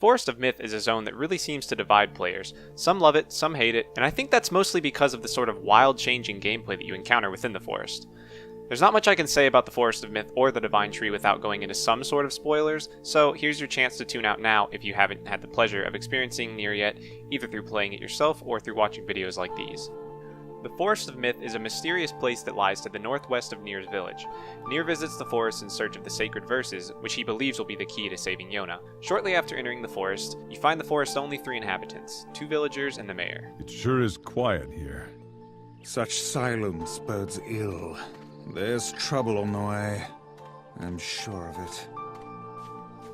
Forest of Myth is a zone that really seems to divide players. Some love it, some hate it, and I think that's mostly because of the sort of wild changing gameplay that you encounter within the forest. There's not much I can say about the Forest of Myth or the Divine Tree without going into some sort of spoilers, so here's your chance to tune out now if you haven't had the pleasure of experiencing NIER yet, either through playing it yourself or through watching videos like these. The Forest of Myth is a mysterious place that lies to the northwest of NIER's village. NIER visits the forest in search of the sacred verses, which he believes will be the key to saving Yona. Shortly after entering the forest, you find the forest's only 3 inhabitants, 2 villagers and the mayor. It sure is quiet here. Such silence bodes ill. There's trouble on the way. I'm sure of it.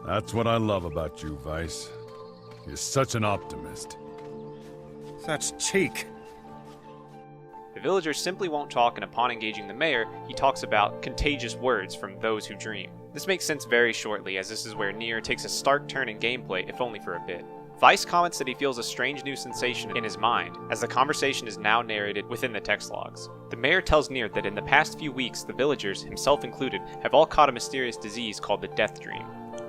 That's what I love about you, Vice. You're such an optimist. That's cheek. The villagers simply won't talk, and upon engaging the mayor, he talks about contagious words from those who dream. This makes sense very shortly, as this is where NIER takes a stark turn in gameplay, if only for a bit. Vice comments that he feels a strange new sensation in his mind, as the conversation is now narrated within the text logs. The mayor tells NIER that in the past few weeks, the villagers, himself included, have all caught a mysterious disease called the Death Dream.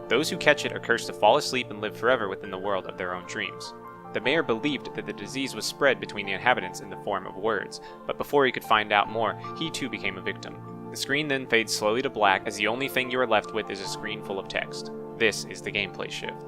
Those who catch it are cursed to fall asleep and live forever within the world of their own dreams. The mayor believed that the disease was spread between the inhabitants in the form of words, but before he could find out more, he too became a victim. The screen then fades slowly to black, as the only thing you are left with is a screen full of text. This is the gameplay shift.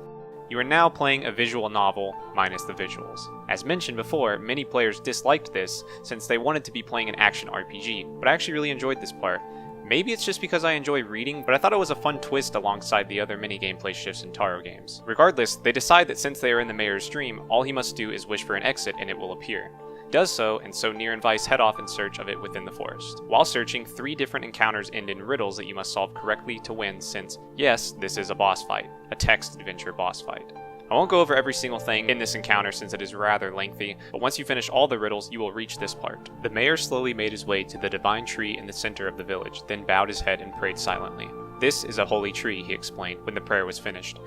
You are now playing a visual novel, minus the visuals. As mentioned before, many players disliked this, since they wanted to be playing an action RPG, but I actually really enjoyed this part. Maybe it's just because I enjoy reading, but I thought it was a fun twist alongside the other many gameplay shifts in Taro games. Regardless, they decide that since they are in the mayor's dream, all he must do is wish for an exit and it will appear. He does so, and so NIER and Vice head off in search of it within the forest. While searching, 3 different encounters end in riddles that you must solve correctly to win, since, yes, this is a boss fight. A text adventure boss fight. I won't go over every single thing in this encounter since it is rather lengthy, but once you finish all the riddles, you will reach this part. The mayor slowly made his way to the divine tree in the center of the village, then bowed his head and prayed silently. This is a holy tree, he explained when the prayer was finished.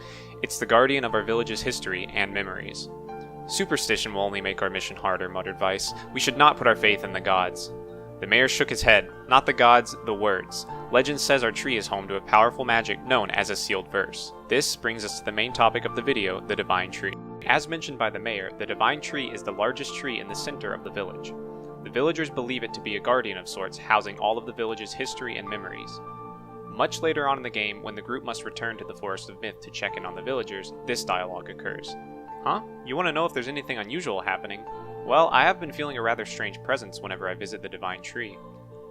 It's the guardian of our village's history and memories. Superstition will only make our mission harder, muttered Vice. We should not put our faith in the gods. The mayor shook his head. Not the gods, the words. Legend says our tree is home to a powerful magic known as a sealed verse. This brings us to the main topic of the video, the Divine Tree. As mentioned by the mayor, the Divine Tree is the largest tree in the center of the village. The villagers believe it to be a guardian of sorts, housing all of the village's history and memories. Much later on in the game, when the group must return to the Forest of Myth to check in on the villagers, this dialogue occurs. Huh? You want to know if there's anything unusual happening? Well, I have been feeling a rather strange presence whenever I visit the Divine Tree.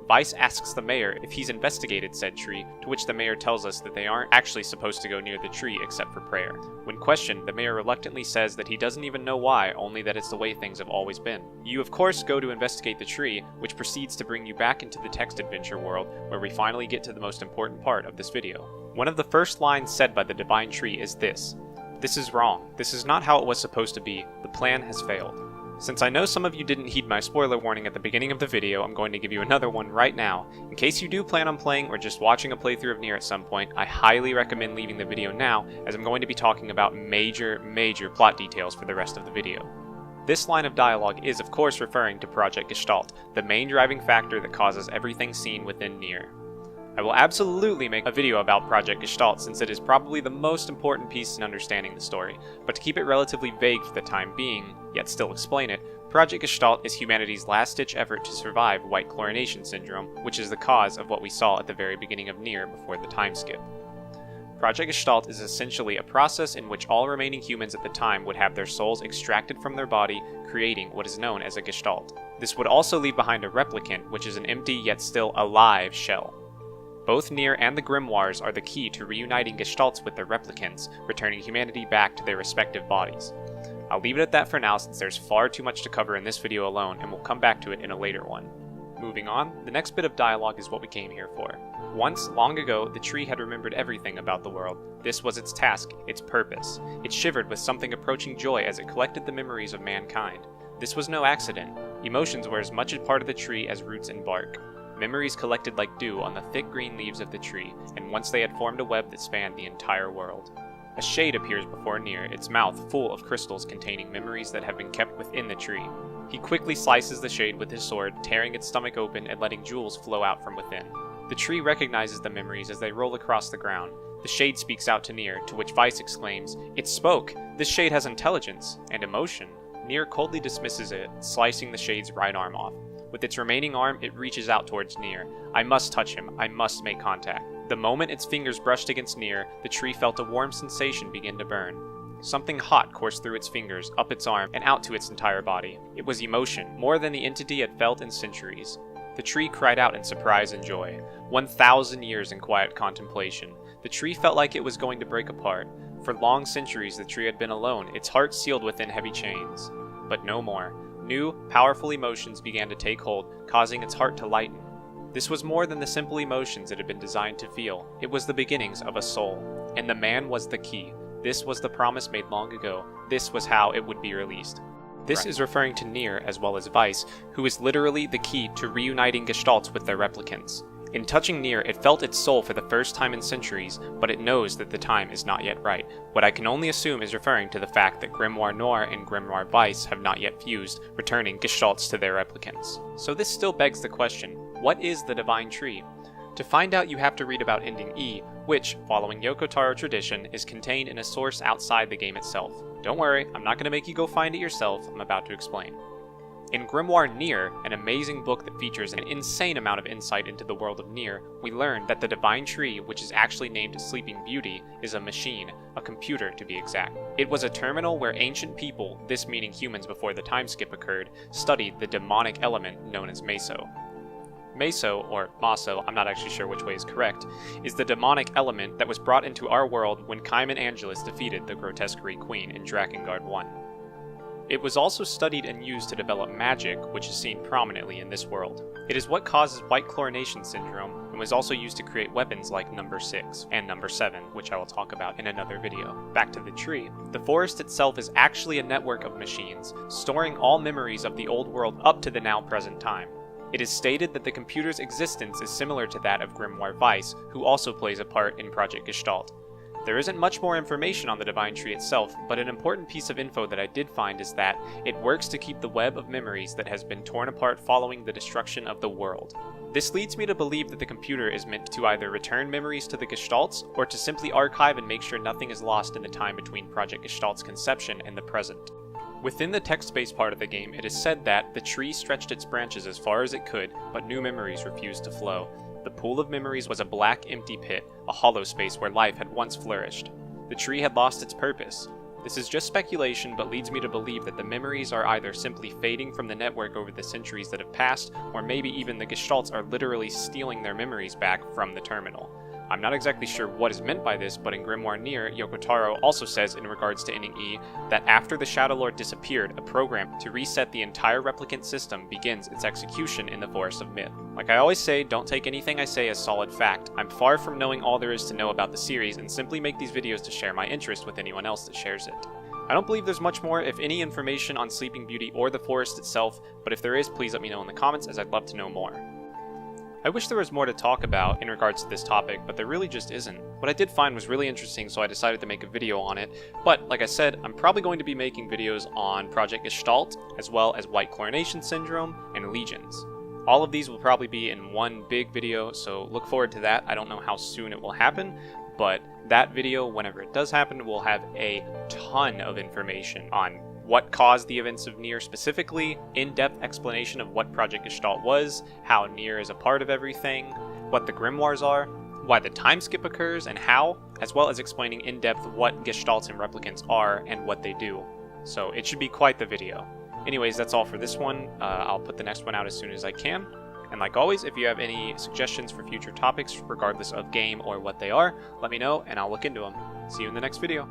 Vice asks the mayor if he's investigated said tree, to which the mayor tells us that they aren't actually supposed to go near the tree except for prayer. When questioned, the mayor reluctantly says that he doesn't even know why, only that it's the way things have always been. You of course go to investigate the tree, which proceeds to bring you back into the text adventure world, where we finally get to the most important part of this video. One of the first lines said by the Divine Tree is this: "This is wrong. This is not how it was supposed to be. The plan has failed." Since I know some of you didn't heed my spoiler warning at the beginning of the video, I'm going to give you another one right now. In case you do plan on playing or just watching a playthrough of NIER at some point, I highly recommend leaving the video now, as I'm going to be talking about major plot details for the rest of the video. This line of dialogue is of course referring to Project Gestalt, the main driving factor that causes everything seen within NIER. I will absolutely make a video about Project Gestalt since it is probably the most important piece in understanding the story, but to keep it relatively vague for the time being, yet still explain it, Project Gestalt is humanity's last-ditch effort to survive white chlorination syndrome, which is the cause of what we saw at the very beginning of NIER before the time skip. Project Gestalt is essentially a process in which all remaining humans at the time would have their souls extracted from their body, creating what is known as a Gestalt. This would also leave behind a replicant, which is an empty yet still alive shell. Both NIER and the Grimoires are the key to reuniting Gestalts with their replicants, returning humanity back to their respective bodies. I'll leave it at that for now since there's far too much to cover in this video alone, and we'll come back to it in a later one. Moving on, the next bit of dialogue is what we came here for. Once, long ago, the tree had remembered everything about the world. This was its task, its purpose. It shivered with something approaching joy as it collected the memories of mankind. This was no accident. Emotions were as much a part of the tree as roots and bark. Memories collected like dew on the thick green leaves of the tree, and once they had formed a web that spanned the entire world. A shade appears before NIER, its mouth full of crystals containing memories that have been kept within the tree. He quickly slices the shade with his sword, tearing its stomach open and letting jewels flow out from within. The tree recognizes the memories as they roll across the ground. The shade speaks out to NIER, to which Vice exclaims, "It spoke! This shade has intelligence and emotion." NIER coldly dismisses it, slicing the shade's right arm off. With its remaining arm, it reaches out towards NIER. "I must touch him. I must make contact." The moment its fingers brushed against NIER, the tree felt a warm sensation begin to burn. Something hot coursed through its fingers, up its arm, and out to its entire body. It was emotion, more than the entity had felt in centuries. The tree cried out in surprise and joy. 1,000 years in quiet contemplation. The tree felt like it was going to break apart. For long centuries the tree had been alone, its heart sealed within heavy chains. But no more. New, powerful emotions began to take hold, causing its heart to lighten. This was more than the simple emotions it had been designed to feel. It was the beginnings of a soul. And the man was the key. This was the promise made long ago. This was how it would be released. This is referring to NIER as well as Vice, who is literally the key to reuniting Gestalts with their replicants. In touching NIER, it felt its soul for the first time in centuries, but it knows that the time is not yet right. What I can only assume is referring to the fact that Grimoire Noir and Grimoire Vice have not yet fused, returning Gestalts to their replicants. So this still begs the question, what is the Divine Tree? To find out, you have to read about Ending E, which, following Yoko Taro tradition, is contained in a source outside the game itself. Don't worry, I'm not going to make you go find it yourself, I'm about to explain. In Grimoire NIER, an amazing book that features an insane amount of insight into the world of NIER, we learn that the Divine Tree, which is actually named Sleeping Beauty, is a machine, a computer to be exact. It was a terminal where ancient people, this meaning humans before the time skip occurred, studied the demonic element known as Meso. Meso, or Maso, I'm not actually sure which way is correct, is the demonic element that was brought into our world when Kaiman Angelus defeated the Grotesquerie Queen in Drakengard 1. It was also studied and used to develop magic, which is seen prominently in this world. It is what causes white chlorination syndrome, and was also used to create weapons like Number 6 and Number 7, which I will talk about in another video. Back to the tree. The forest itself is actually a network of machines, storing all memories of the old world up to the now present time. It is stated that the computer's existence is similar to that of Grimoire Vice, who also plays a part in Project Gestalt. There isn't much more information on the Divine Tree itself, but an important piece of info that I did find is that it works to keep the web of memories that has been torn apart following the destruction of the world. This leads me to believe that the computer is meant to either return memories to the Gestalts, or to simply archive and make sure nothing is lost in the time between Project Gestalt's conception and the present. Within the text-based part of the game, it is said that the tree stretched its branches as far as it could, but new memories refused to flow. The pool of memories was a black, empty pit, a hollow space where life had once flourished. The tree had lost its purpose. This is just speculation, but leads me to believe that the memories are either simply fading from the network over the centuries that have passed, or maybe even the Gestalts are literally stealing their memories back from the terminal. I'm not exactly sure what is meant by this, but in Grimoire NIER, Yoko Taro also says in regards to Ending E that after the Shadow Lord disappeared, a program to reset the entire replicant system begins its execution in the Forest of Myth. Like I always say, don't take anything I say as solid fact. I'm far from knowing all there is to know about the series and simply make these videos to share my interest with anyone else that shares it. I don't believe there's much more, if any, information on Sleeping Beauty or the forest itself, but if there is, please let me know in the comments, as I'd love to know more. I wish there was more to talk about in regards to this topic, but there really just isn't. What I did find was really interesting, so I decided to make a video on it. But, like I said, I'm probably going to be making videos on Project Gestalt, as well as White Chlorination Syndrome, and Legions. All of these will probably be in one big video, so look forward to that. I don't know how soon it will happen, but that video, whenever it does happen, will have a ton of information on what caused the events of NIER specifically, in-depth explanation of what Project Gestalt was, how NIER is a part of everything, what the Grimoires are, why the time skip occurs and how, as well as explaining in-depth what Gestalts and Replicants are and what they do. So it should be quite the video. Anyways, that's all for this one. I'll put the next one out as soon as I can. And like always, if you have any suggestions for future topics, regardless of game or what they are, let me know and I'll look into them. See you in the next video.